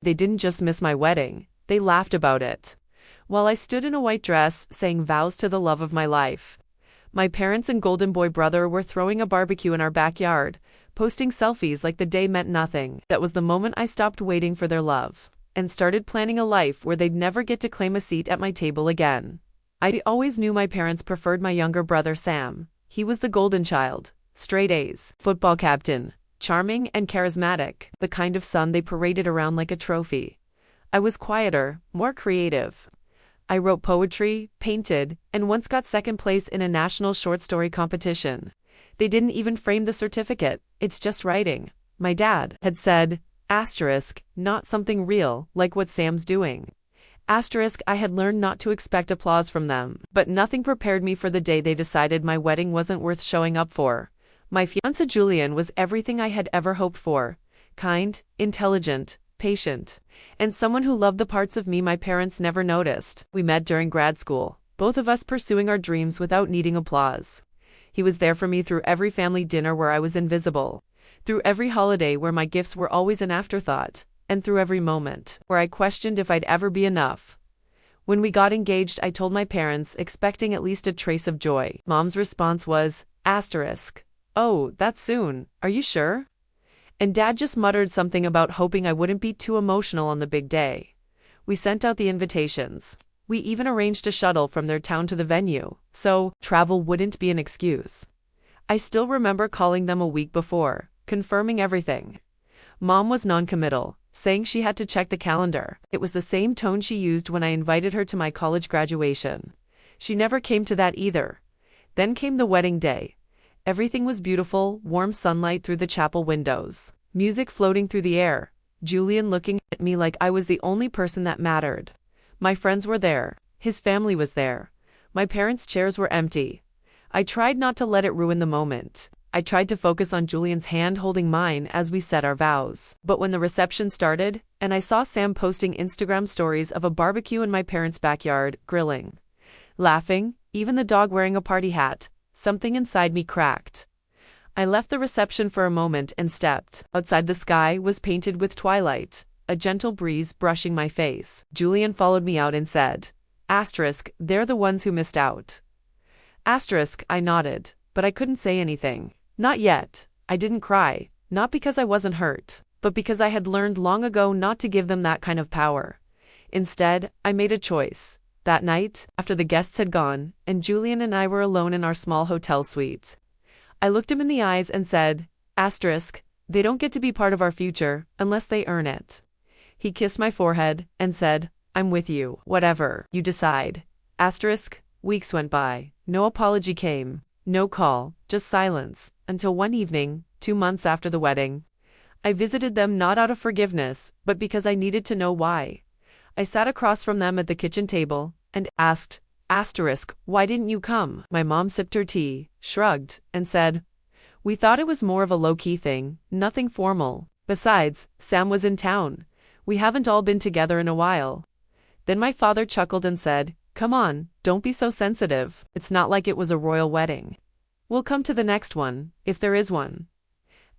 They didn't just miss my wedding, they laughed about it. While I stood in a white dress, saying vows to the love of my life. My parents and golden boy brother were throwing a barbecue in our backyard, posting selfies like the day meant nothing. That was the moment I stopped waiting for their love, and started planning a life where they'd never get to claim a seat at my table again. I always knew my parents preferred my younger brother Sam. He was the golden child, straight A's, football captain, charming and charismatic, the kind of son they paraded around like a trophy. I was quieter, more creative. I wrote poetry, painted, and once got second place in a national short story competition. They didn't even frame the certificate, it's just writing. My dad had said, asterisk, not something real, like what Sam's doing. Asterisk, I had learned not to expect applause from them, but nothing prepared me for the day they decided my wedding wasn't worth showing up for. My fiancé Julian was everything I had ever hoped for. Kind, intelligent, patient, and someone who loved the parts of me my parents never noticed. We met during grad school, both of us pursuing our dreams without needing applause. He was there for me through every family dinner where I was invisible, through every holiday where my gifts were always an afterthought, and through every moment where I questioned if I'd ever be enough. When we got engaged, I told my parents, expecting at least a trace of joy. Mom's response was, asterisk, oh, that's soon, are you sure? And Dad just muttered something about hoping I wouldn't be too emotional on the big day. We sent out the invitations. We even arranged a shuttle from their town to the venue, so travel wouldn't be an excuse. I still remember calling them a week before, confirming everything. Mom was non-committal, saying she had to check the calendar. It was the same tone she used when I invited her to my college graduation. She never came to that either. Then came the wedding day. Everything was beautiful, warm sunlight through the chapel windows, music floating through the air, Julian looking at me like I was the only person that mattered. My friends were there, his family was there. My parents' chairs were empty. I tried not to let it ruin the moment. I tried to focus on Julian's hand holding mine as we said our vows. But when the reception started, and I saw Sam posting Instagram stories of a barbecue in my parents' backyard, grilling, laughing, even the dog wearing a party hat, something inside me cracked. I left the reception for a moment and stepped. Outside, the sky was painted with twilight, a gentle breeze brushing my face. Julian followed me out and said, asterisk, they're the ones who missed out. Asterisk, I nodded, but I couldn't say anything. Not yet. I didn't cry, not because I wasn't hurt, but because I had learned long ago not to give them that kind of power. Instead, I made a choice. That night, after the guests had gone, and Julian and I were alone in our small hotel suite, I looked him in the eyes and said, asterisk, they don't get to be part of our future unless they earn it. He kissed my forehead and said, I'm with you, whatever you decide. Asterisk, weeks went by, no apology came, no call, just silence, until one evening, 2 months after the wedding, I visited them not out of forgiveness, but because I needed to know why. I sat across from them at the kitchen table and asked, asterisk, why didn't you come? My mom sipped her tea, shrugged, and said, we thought it was more of a low-key thing, nothing formal. Besides, Sam was in town. We haven't all been together in a while. Then my father chuckled and said, come on, don't be so sensitive. It's not like it was a royal wedding. We'll come to the next one, if there is one.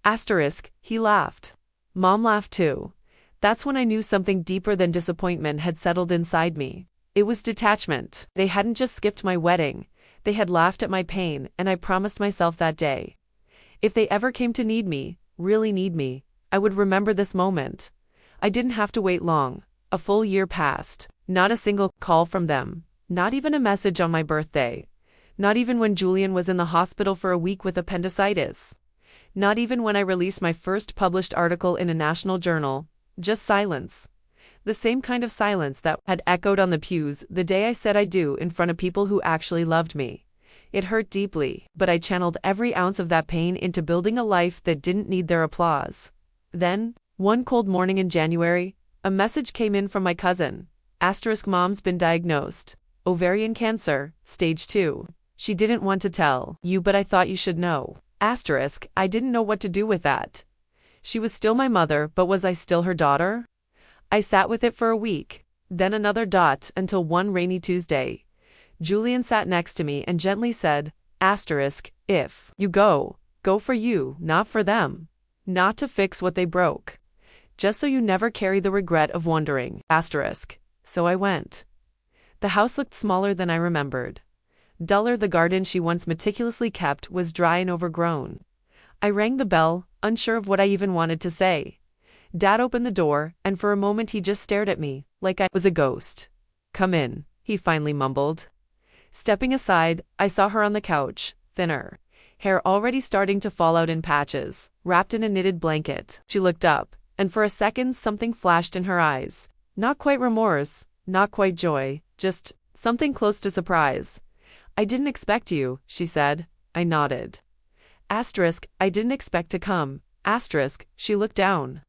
Asterisk, he laughed. Mom laughed too. That's when I knew something deeper than disappointment had settled inside me. It was detachment. They hadn't just skipped my wedding. They had laughed at my pain, and I promised myself that day, if they ever came to need me, really need me, I would remember this moment. I didn't have to wait long. A full year passed. Not a single call from them. Not even a message on my birthday. Not even when Julian was in the hospital for a week with appendicitis. Not even when I released my first published article in a national journal. Just silence. The same kind of silence that had echoed on the pews the day I said I do in front of people who actually loved me. It hurt deeply, but I channeled every ounce of that pain into building a life that didn't need their applause. Then, one cold morning in January, a message came in from my cousin. Asterisk, mom's been diagnosed. Ovarian cancer, stage 2. She didn't want to tell you, but I thought you should know. Asterisk, I didn't know what to do with that. She was still my mother, but was I still her daughter? I sat with it for a week, then another dot, until one rainy Tuesday. Julian sat next to me and gently said, asterisk, if you go for you, not for them. Not to fix what they broke. Just so you never carry the regret of wondering. Asterisk. So I went. The house looked smaller than I remembered. Duller, the garden she once meticulously kept was dry and overgrown. I rang the bell, unsure of what I even wanted to say. Dad opened the door, and for a moment he just stared at me, like I was a ghost. "Come in," he finally mumbled. Stepping aside, I saw her on the couch, thinner, hair already starting to fall out in patches, wrapped in a knitted blanket. She looked up, and for a second something flashed in her eyes. Not quite remorse, not quite joy, just something close to surprise. "I didn't expect you," she said. I nodded. Asterisk, I didn't expect to come. Asterisk, she looked down.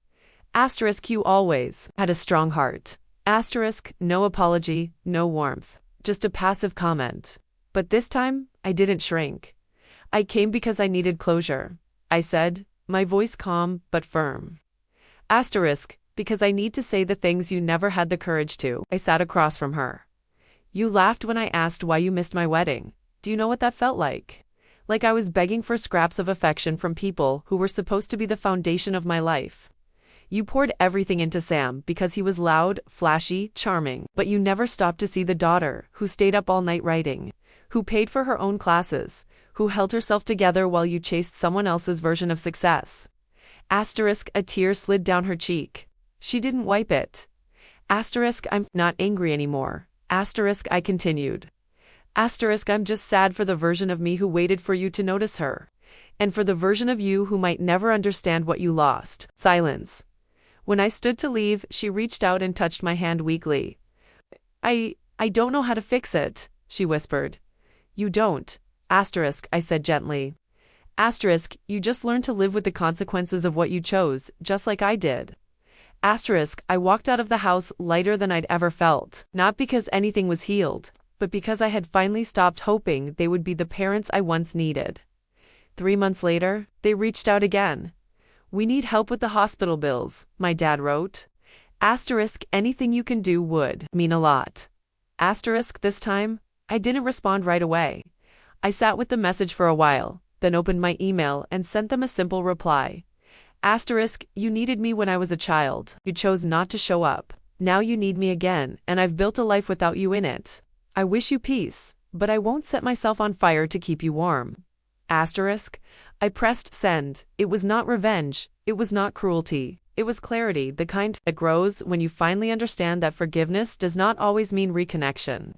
Asterisk, you always had a strong heart. Asterisk, no apology, no warmth, just a passive comment. But this time, I didn't shrink. I came because I needed closure, I said, my voice calm but firm. Asterisk, because I need to say the things you never had the courage to. I sat across from her. You laughed when I asked why you missed my wedding. Do you know what that felt like? Like I was begging for scraps of affection from people who were supposed to be the foundation of my life. You poured everything into Sam because he was loud, flashy, charming, but you never stopped to see the daughter who stayed up all night writing, who paid for her own classes, who held herself together while you chased someone else's version of success. Asterisk, a tear slid down her cheek. She didn't wipe it. Asterisk, I'm not angry anymore. Asterisk, I continued. Asterisk, I'm just sad for the version of me who waited for you to notice her, and for the version of you who might never understand what you lost. Silence. When I stood to leave, she reached out and touched my hand weakly. I don't know how to fix it, she whispered. You don't. Asterisk, I said gently. Asterisk, you just learn to live with the consequences of what you chose, just like I did. Asterisk, I walked out of the house lighter than I'd ever felt, not because anything was healed, but because I had finally stopped hoping they would be the parents I once needed. 3 months later, they reached out again. We need help with the hospital bills, my dad wrote. Asterisk, anything you can do would mean a lot. Asterisk, this time, I didn't respond right away. I sat with the message for a while, then opened my email and sent them a simple reply. Asterisk, you needed me when I was a child. You chose not to show up. Now you need me again, and I've built a life without you in it. I wish you peace, but I won't set myself on fire to keep you warm. Asterisk, I pressed send. It was not revenge. It was not cruelty. It was clarity, the kind that grows when you finally understand that forgiveness does not always mean reconnection.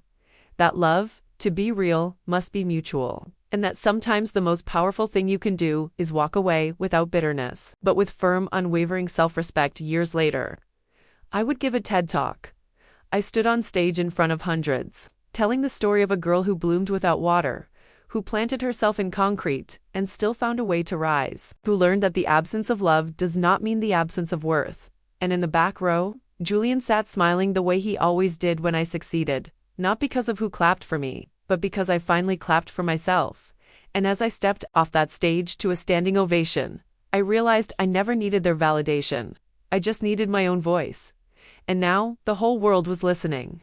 That love, to be real, must be mutual. And that sometimes the most powerful thing you can do is walk away without bitterness, but with firm, unwavering self-respect years later. I would give a TED Talk. I stood on stage in front of hundreds, telling the story of a girl who bloomed without water, who planted herself in concrete and still found a way to rise, who learned that the absence of love does not mean the absence of worth. And in the back row, Julian sat smiling the way he always did when I succeeded, not because of who clapped for me, but because I finally clapped for myself. And as I stepped off that stage to a standing ovation, I realized I never needed their validation. I just needed my own voice. And now, the whole world was listening.